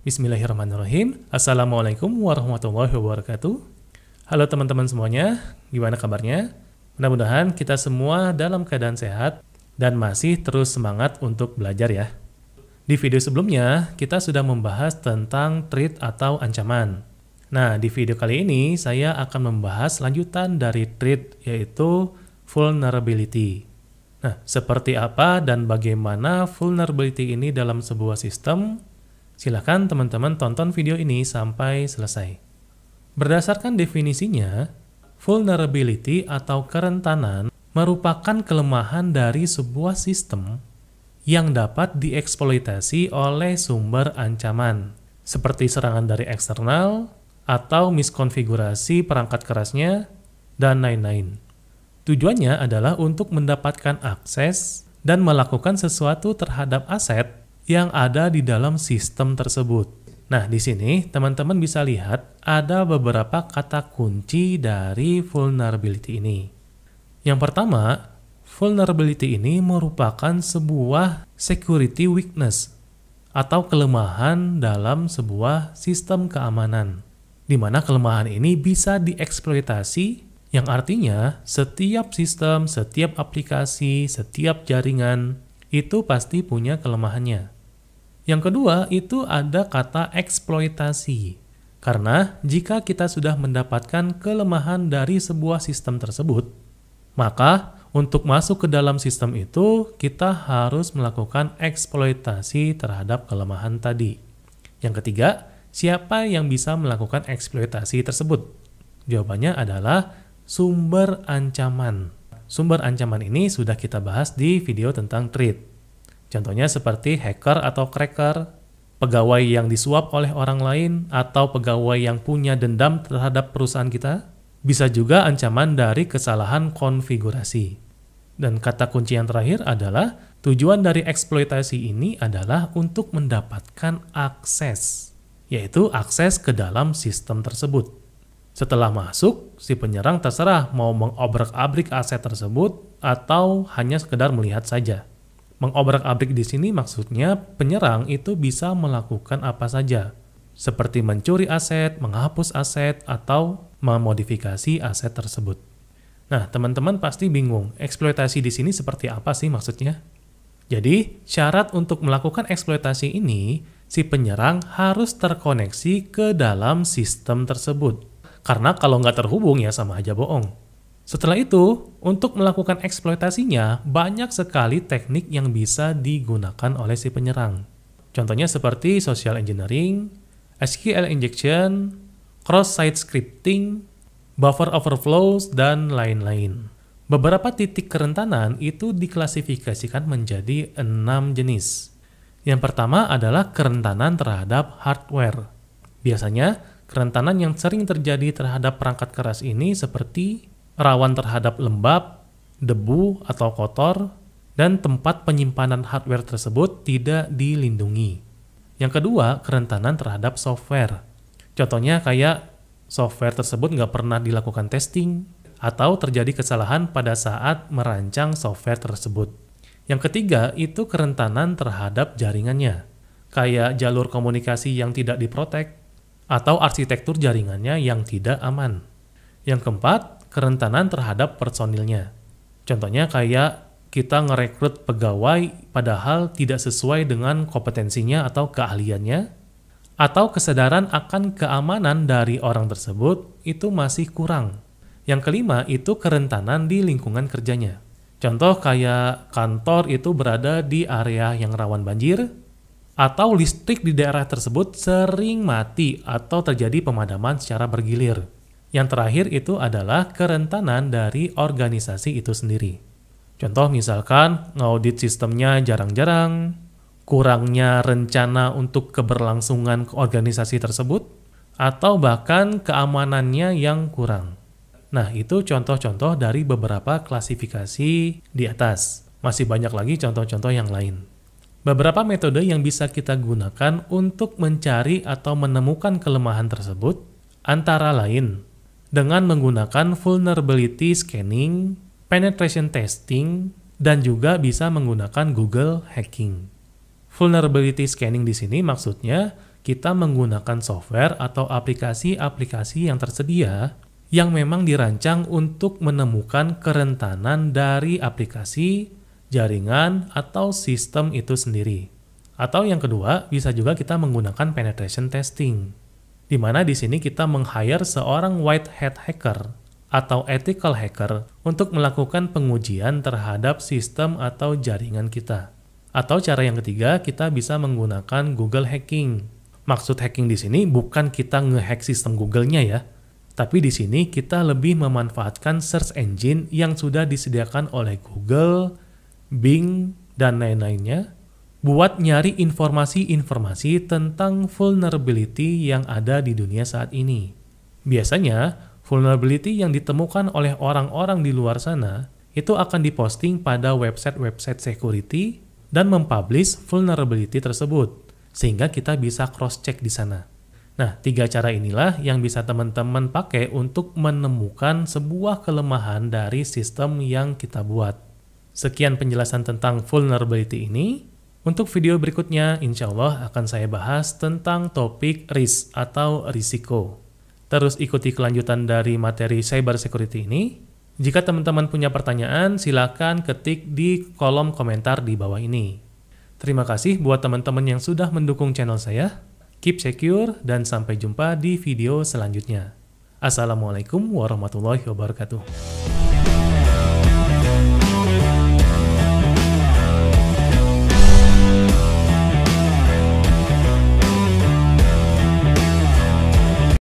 Bismillahirrahmanirrahim. Assalamualaikum warahmatullahi wabarakatuh. Halo teman-teman semuanya, gimana kabarnya? Mudah-mudahan kita semua dalam keadaan sehat dan masih terus semangat untuk belajar ya. Di video sebelumnya, kita sudah membahas tentang threat atau ancaman. Nah, di video kali ini saya akan membahas lanjutan dari threat, yaitu vulnerability. Nah, seperti apa dan bagaimana vulnerability ini dalam sebuah sistem? Silahkan teman-teman tonton video ini sampai selesai. Berdasarkan definisinya, vulnerability atau kerentanan merupakan kelemahan dari sebuah sistem yang dapat dieksploitasi oleh sumber ancaman, seperti serangan dari eksternal atau miskonfigurasi perangkat kerasnya, dan lain-lain. Tujuannya adalah untuk mendapatkan akses dan melakukan sesuatu terhadap aset yang ada di dalam sistem tersebut. Nah, di sini teman-teman bisa lihat ada beberapa kata kunci dari vulnerability ini. Yang pertama, vulnerability ini merupakan sebuah security weakness atau kelemahan dalam sebuah sistem keamanan, di mana kelemahan ini bisa dieksploitasi, yang artinya setiap sistem, setiap aplikasi, setiap jaringan itu pasti punya kelemahannya. Yang kedua, itu ada kata eksploitasi. Karena jika kita sudah mendapatkan kelemahan dari sebuah sistem tersebut, maka untuk masuk ke dalam sistem itu, kita harus melakukan eksploitasi terhadap kelemahan tadi. Yang ketiga, siapa yang bisa melakukan eksploitasi tersebut? Jawabannya adalah sumber ancaman. Sumber ancaman ini sudah kita bahas di video tentang threat. Contohnya seperti hacker atau cracker, pegawai yang disuap oleh orang lain, atau pegawai yang punya dendam terhadap perusahaan kita. Bisa juga ancaman dari kesalahan konfigurasi. Dan kata kunci yang terakhir adalah tujuan dari eksploitasi ini adalah untuk mendapatkan akses, yaitu akses ke dalam sistem tersebut. Setelah masuk, si penyerang terserah mau mengobrak-abrik aset tersebut atau hanya sekedar melihat saja. Mengobrak-abrik di sini maksudnya penyerang itu bisa melakukan apa saja, seperti mencuri aset, menghapus aset, atau memodifikasi aset tersebut. Nah, teman-teman pasti bingung, eksploitasi di sini seperti apa sih maksudnya? Jadi, syarat untuk melakukan eksploitasi ini, si penyerang harus terkoneksi ke dalam sistem tersebut. Karena kalau nggak terhubung ya sama aja bohong. Setelah itu, untuk melakukan eksploitasinya, banyak sekali teknik yang bisa digunakan oleh si penyerang. Contohnya seperti social engineering, SQL injection, cross-site scripting, buffer overflows, dan lain-lain. Beberapa titik kerentanan itu diklasifikasikan menjadi 6 jenis. Yang pertama adalah kerentanan terhadap hardware. Biasanya, kerentanan yang sering terjadi terhadap perangkat keras ini seperti rawan terhadap lembab, debu atau kotor, dan tempat penyimpanan hardware tersebut tidak dilindungi. Yang kedua, kerentanan terhadap software. Contohnya kayak software tersebut nggak pernah dilakukan testing, atau terjadi kesalahan pada saat merancang software tersebut. Yang ketiga, itu kerentanan terhadap jaringannya, kayak jalur komunikasi yang tidak diprotek, atau arsitektur jaringannya yang tidak aman. Yang keempat, kerentanan terhadap personilnya. Contohnya kayak kita ngerekrut pegawai padahal tidak sesuai dengan kompetensinya atau keahliannya, atau kesadaran akan keamanan dari orang tersebut itu masih kurang. Yang kelima itu kerentanan di lingkungan kerjanya. Contoh kayak kantor itu berada di area yang rawan banjir, atau listrik di daerah tersebut sering mati atau terjadi pemadaman secara bergilir. Yang terakhir itu adalah kerentanan dari organisasi itu sendiri. Contoh misalkan ngaudit sistemnya jarang-jarang, kurangnya rencana untuk keberlangsungan organisasi tersebut, atau bahkan keamanannya yang kurang. Nah, itu contoh-contoh dari beberapa klasifikasi di atas. Masih banyak lagi contoh-contoh yang lain. Beberapa metode yang bisa kita gunakan untuk mencari atau menemukan kelemahan tersebut antara lain dengan menggunakan vulnerability scanning, penetration testing, dan juga bisa menggunakan Google hacking. Vulnerability scanning di sini maksudnya kita menggunakan software atau aplikasi-aplikasi yang tersedia yang memang dirancang untuk menemukan kerentanan dari aplikasi, jaringan, atau sistem itu sendiri. Atau yang kedua, bisa juga kita menggunakan penetration testing, di mana di sini kita meng-hire seorang white hat hacker atau ethical hacker untuk melakukan pengujian terhadap sistem atau jaringan kita. Atau cara yang ketiga, kita bisa menggunakan Google hacking. Maksud hacking di sini bukan kita nge-hack sistem Google-nya ya, tapi di sini kita lebih memanfaatkan search engine yang sudah disediakan oleh Google, Bing, dan lain-lainnya buat nyari informasi-informasi tentang vulnerability yang ada di dunia saat ini. Biasanya, vulnerability yang ditemukan oleh orang-orang di luar sana itu akan diposting pada website-website security dan mempublish vulnerability tersebut, sehingga kita bisa cross-check di sana. Nah, 3 cara inilah yang bisa teman-teman pakai untuk menemukan sebuah kelemahan dari sistem yang kita buat. Sekian penjelasan tentang vulnerability ini. Untuk video berikutnya, insya Allah akan saya bahas tentang topik risk atau risiko. Terus ikuti kelanjutan dari materi cyber security ini. Jika teman-teman punya pertanyaan, silakan ketik di kolom komentar di bawah ini. Terima kasih buat teman-teman yang sudah mendukung channel saya. Keep secure dan sampai jumpa di video selanjutnya. Assalamualaikum warahmatullahi wabarakatuh.